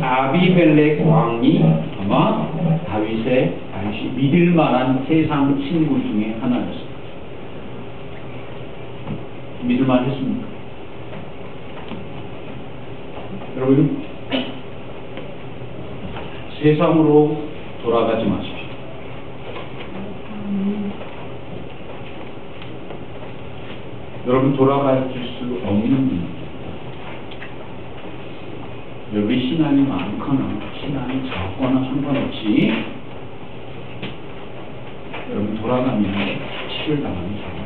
아비멜렉 왕이 아마 다윗이 믿을 만한 세상 친구 중에 하나였습니다. 믿을 만했습니까? 여러분, 세상으로 돌아가지 마십시오. 여러분, 돌아갈 수 없는 분입니다. 여러분이 신앙이 많거나 신앙이 작거나 상관없이 여러분 돌아가면 치를 당하는 사람.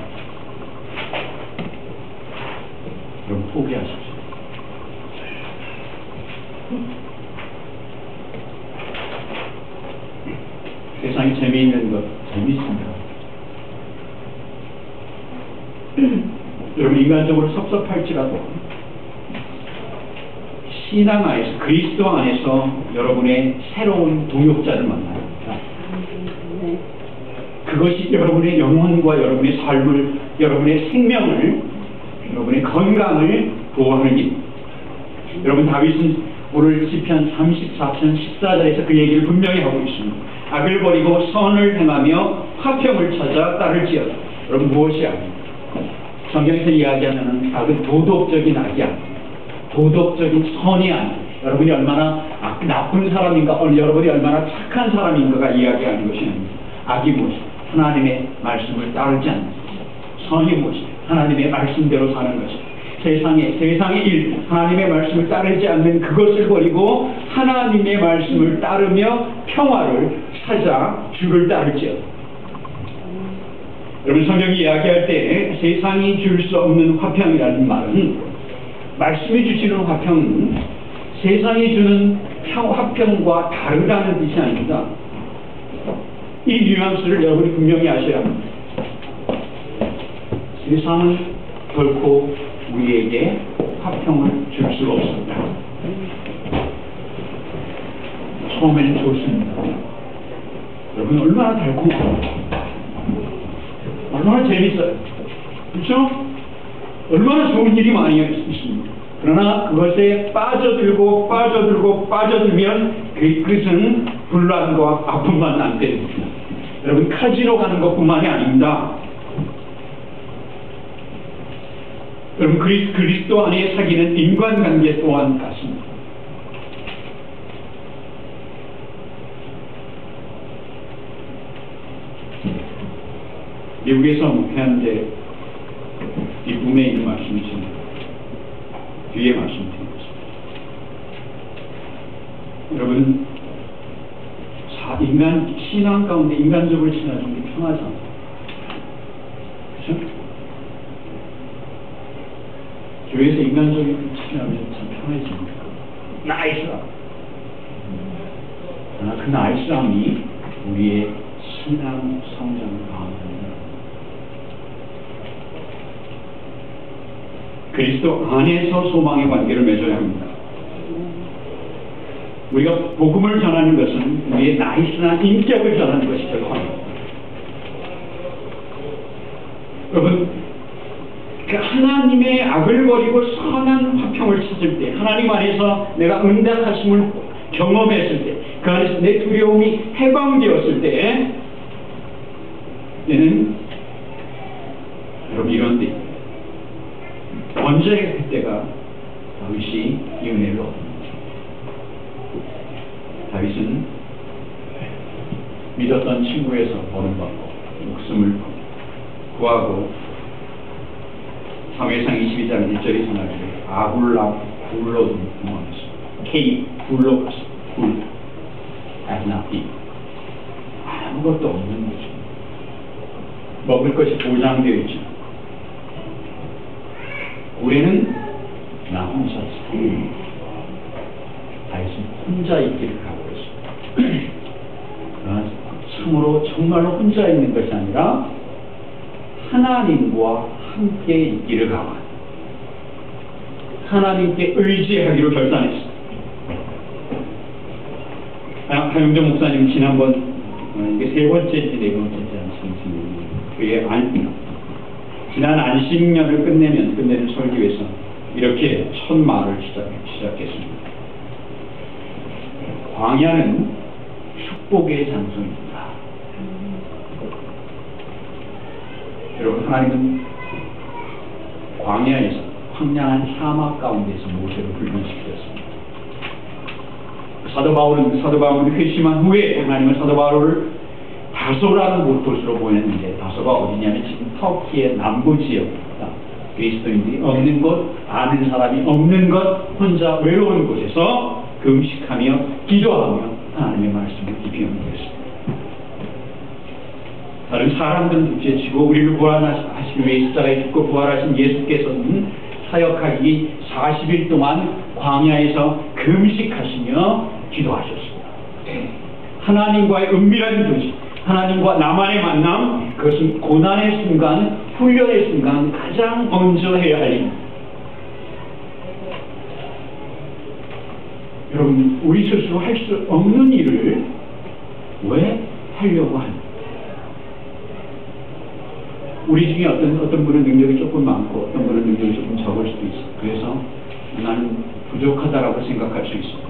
여러분 포기하십시오. 세상이 재미있는 것 재미있습니다. 여러분 인간적으로 섭섭할지라도 신앙 안에서 그리스도 안에서 여러분의 새로운 동역자를 만나요. 그것이 여러분의 영혼과 여러분의 삶을, 여러분의 생명을, 여러분의 건강을 보호하는 일. 여러분 다윗은 오늘 시편 34편 14절에서 그 얘기를 분명히 하고 있습니다. 악을 버리고 선을 행하며 화평을 찾아 따를지어다. 여러분 무엇이 악입니까? 성경에서 이야기하는 악은 도덕적인 악이 아닙니다. 도덕적인 선이 아닙니다. 여러분이 얼마나 나쁜 사람인가, 여러분이 얼마나 착한 사람인가가 이야기하는 것이 아닙니다. 악이 무엇입니까? 하나님의 말씀을 따르지 않는 것. 선이 무엇입니까? 하나님의 말씀대로 사는 것입니다. 세상의 일, 하나님의 말씀을 따르지 않는 그것을 버리고 하나님의 말씀을 따르며 평화를 찾아 주를 따르지어다. 여러분 성경이 이야기할 때 세상이 줄 수 없는 화평이라는 말은, 말씀이 주시는 화평은 세상이 주는 화평과 다르다는 뜻이 아닙니다. 이 뉘앙스를 여러분이 분명히 아셔야 합니다. 세상은 결코 우리에게 화평을 줄 수가 없습니다. 처음에는 좋습니다. 여러분 얼마나 달콤합니까? 얼마나 재밌어요. 그렇죠? 얼마나 좋은 일이 많이 있습니다. 그러나 그것에 빠져들면 그 끝은 분란과 아픔만 남게 됩니다. 여러분 카지노 가는 것뿐만이 아닙니다. 여러분 그리스도 안에 사귀는 인간관계 또한 같습니다. 미국에서 목회하는데 이 꿈에 있는 말씀이십니다. 뒤에 말씀드리겠습니다. 여러분 신앙 가운데 인간적으로 지나는 게 편하지 않아요. 그렇죠? 교회에서 인간적인 치료하면 참 편해집니다. 나이스함. 그러나 그 나이스함이 우리의 신앙 성장을 강화합니다. 그리스도 안에서 소망의 관계를 맺어야 합니다. 우리가 복음을 전하는 것은 우리의 나이스한 인격을 전하는 것이 결코 아닙니다. 여러분 그 하나님의 악을 버리고 선한 화평을 찾을 때, 하나님 안에서 내가 응답하심을 경험했을 때, 그 안에서 내 두려움이 해방되었을 때, 얘는 여러분 이런 때 언제 그때가 다윗이 이 은혜를 얻습니다. 다윗은 믿었던 친구에서 버림받고 목숨을 구하고 사무엘상 22장 1절이 전할 때 아굴람 굴로 도망했습니다. K 굴로 갔습니다. 굴 아나비 아무것도 없는 거죠. 먹을 것이 보장되어 있죠. 우리는 나 혼자 다윗은 혼자 있기를 각오했습니다. 그러나 참으로 정말로 혼자 있는 것이 아니라 하나님과 함께 있기를 각오한, 하나님께 의지하기로 결단했습니다. 하영정 목사님 지난번 이게 세 번째인지 네 번째인지 않습니까? 그게 지난 안식년을 끝내는 설교에서 이렇게 첫 말을 시작했습니다. 광야는 축복의 장소입니다. 여러분, 하나님은 광야에서, 황량한 사막 가운데서 모세를 훈련시켰습니다. 사도 바울은 회심한 후에 하나님은 사도 바울을 다소라는 곳으로 보냈는데, 다소가 어디냐면 지금 터키의 남부 지역입니다. 그리스도인들이 없는 곳, 아는 사람이 없는 곳, 혼자 외로운 곳에서 금식하며 기도하며 하나님의 말씀을 깊이 연구했습니다. 다른 사람들은 둘째치고 우리를 구원하시기 위해 십자가에 죽고 부활하신 예수께서는 사역하기 40일 동안 광야에서 금식하시며 기도하셨습니다. 하나님과의 은밀한 교제, 하나님과 나만의 만남, 그것은 고난의 순간, 훈련의 순간 가장 먼저 해야 할 일입니다. 여러분, 우리 스스로 할 수 없는 일을 왜 하려고 합니까? 우리 중에 어떤 분은 능력이 조금 많고 어떤 분은 능력이 조금 적을 수도 있어요. 그래서 나는 부족하다라고 생각할 수 있습니다.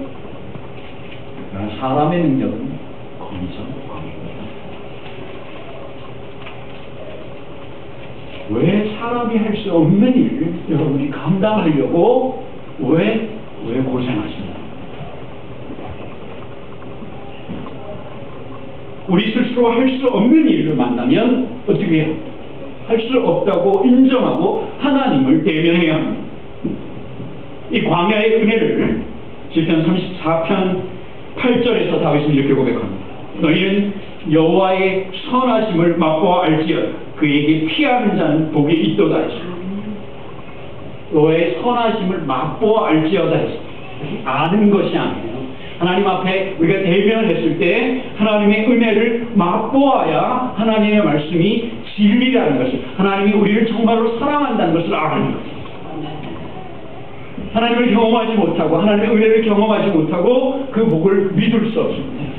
그러나 사람의 능력은 거기서 왜 사람이 할 수 없는 일을 여러분이 감당하려고 왜 고생하십니까? 우리 스스로 할 수 없는 일을 만나면 어떻게 해요? 할 수 없다고 인정하고 하나님을 대면해야 합니다. 이 광야의 은혜를 시편 34편 8절에서 다윗은 이렇게 고백합니다. 너희는 여호와의 선하심을 맛보아 알지어다. 그에게 피하는 자는 복이 있도다 했습니다. 여호와의 선하심을 맛보아 알지어다 했습니다. 아는 것이 아니에요. 하나님 앞에 우리가 대면을 했을 때 하나님의 은혜를 맛보아야 하나님의 말씀이 진리라는 것을, 하나님이 우리를 정말로 사랑한다는 것을 아는 것입니다. 하나님을 경험하지 못하고 하나님의 은혜를 경험하지 못하고 그 복을 믿을 수 없습니다.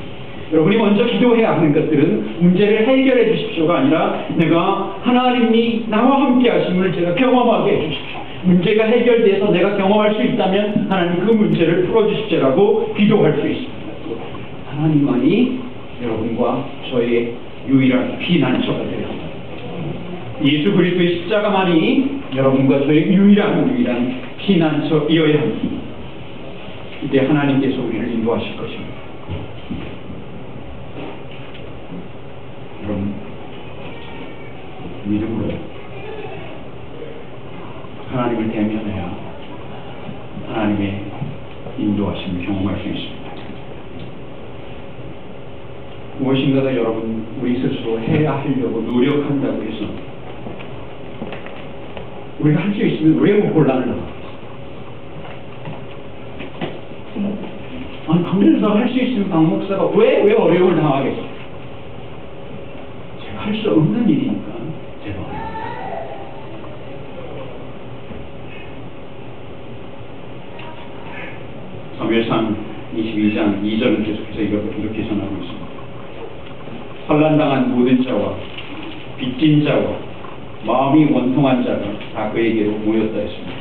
여러분이 먼저 기도해야 하는 것들은 문제를 해결해 주십시오가 아니라 내가 하나님이 나와 함께 하심을 제가 경험하게 해 주십시오. 문제가 해결돼서 내가 경험할 수 있다면 하나님 그 문제를 풀어주십시오라고 기도할 수 있습니다. 하나님만이 여러분과 저의 유일한 피난처가 되려 합니다. 예수 그리스도의 십자가만이 여러분과 저의 유일한 피난처이어야 합니다. 이때 하나님께서 우리를 인도하실 것입니다. 여러분, 믿음으로 하나님을 대면해야 하나님의 인도하심을 경험할 수 있습니다. 무엇인가가 여러분 우리 스스로 해야 하려고 노력한다고 해서 우리가 할 수 있으면 왜 혼란을 나가? 아니, 강변에서 할 수 있으면 박 목사가 왜 어려움을 당하겠어? 제가 할 수 없는 일이니까 제가 어려워요. 사무엘상 22장 2절은 계속해서 이렇게 전하고 있습니다. 환난당한 모든 자와 빚진 자와 마음이 원통한 자가 다 그에게로 모였다 했습니다.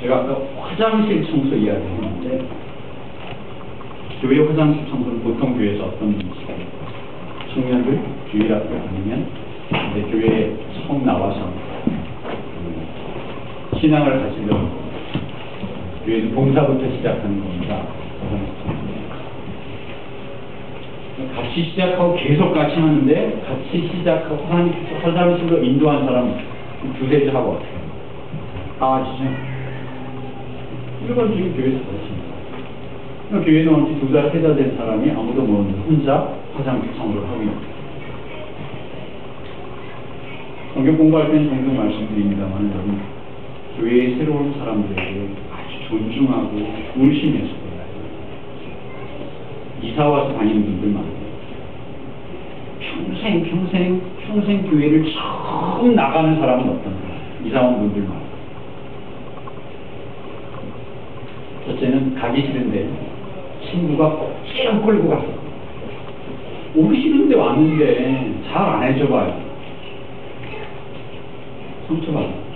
제가 아까 화장실 청소 이야기했는데 교회 화장실 청소는 보통 교회에서 어떤 분이 있어요? 청년들 주일학교 아니면 교회에 처음 나와서 신앙을 가지려고 교회는 봉사부터 시작하는 겁니다. 같이 시작하고 계속 같이 하는데 같이 시작하고 화장실로 인도한 사람 두세 하고 어떻게 해요? 아시죠? 일반적인 교회에서 그렇습니다. 교회는 언제 2달, 3달 된 사람이 아무도 모르는 혼자 화장실 청소를 하고 있습니다. 성경 공부할 때는 종종 말씀드립니다만 여러분, 교회의 새로운 사람들에게 아주 존중하고 울심해서 이사 와서 다니는 분들 많아요. 평생 교회를 처음 나가는 사람은 어떤가? 이사 온 분들 많아요. 첫째는 가기 싫은데 친구가 꼭지랑 끌고 가서 오기 싫은데 왔는데 잘 안 해줘봐요. 상처받았다.